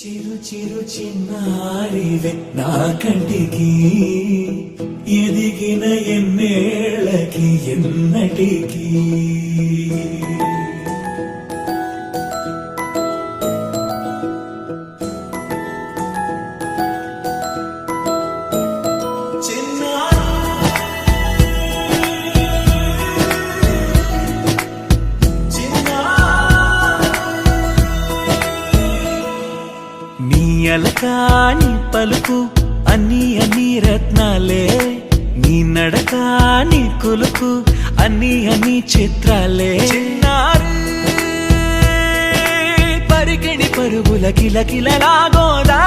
చిరు చిరు చిన్నారివే నా కంటికి ఎదిగిన ఎన్నేళ్ళకి ఎన్నటికి అలకాని పలుకు అన్ని అన్ని రత్నాలే నీ నడకాని కులుకు అన్ని అన్ని చిత్రాలే చిన్నారు పరికిణి పరుగుల కిలకిలలాగోదారి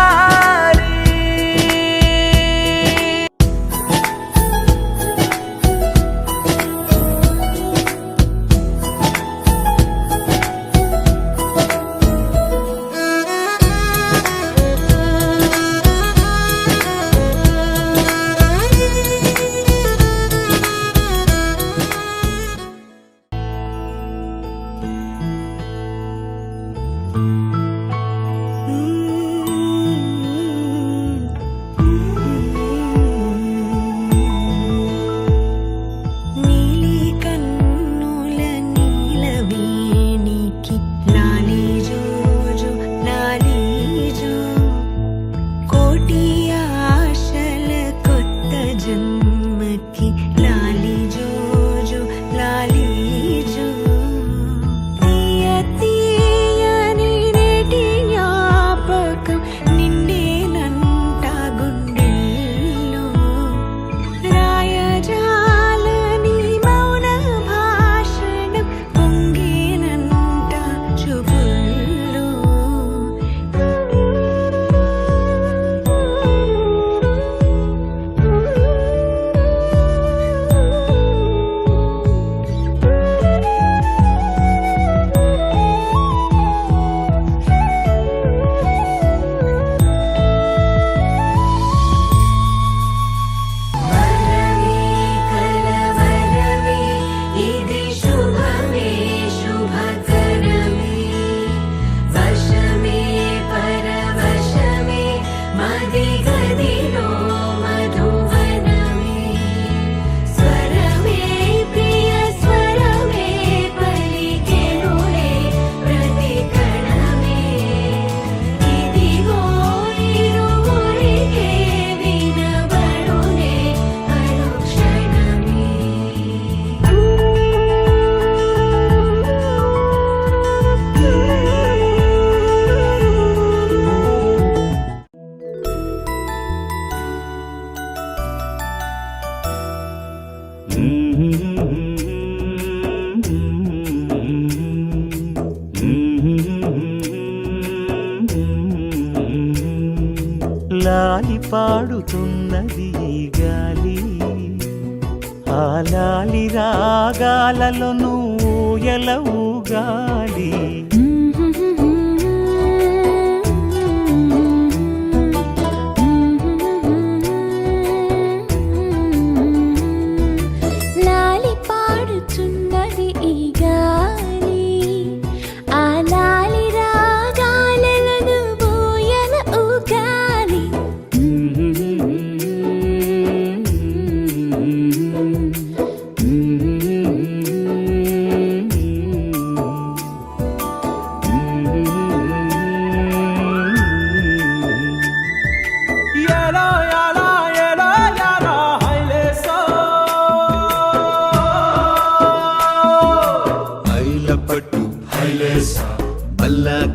లాలి పాడుతున్నది గాలి ఆ లాలి రాగాలలో నువ్వు ఎలవుగాలి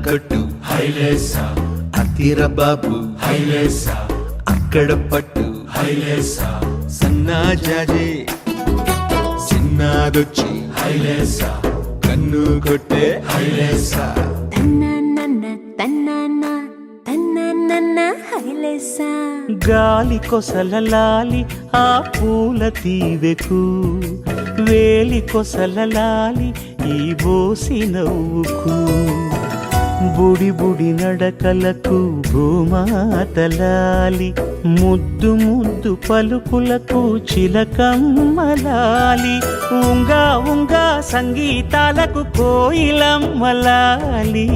కట్టు హైలేసా అతిర బాబు హైలేసా అక్కడ పట్టు హైలేసా సన్నా జాజే చిన్నాదొచ్చి హైలేసా కన్ను కొట్టే హైలేసా గాలి కొసలలాలి ఆ పూల తీవెకు వేలి కొసలలాలి ఈ బోసి నవ్వుకు బుడి బుడి నడకలకు భూమాతలాలి ముద్దు ముద్దు పలుకులకు చిలకమ్మలాలి ఉంగా ఉంగా సంగీతాలకు కోయిలమ్మలాలి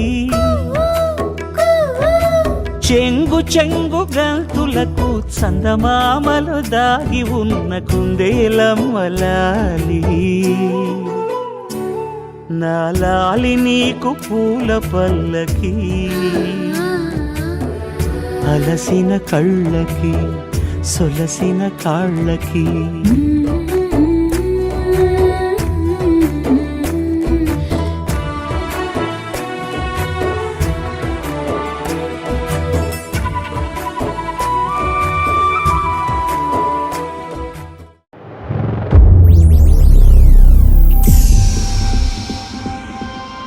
చెంగు చెంగు గంతులకు చందమామలు దాగి ఉన్న కుందేలమ్మలాలి నా లాలి నీకు పూల పల్లకి అలసిన కళ్ళకి సొలసిన కాళ్ళకి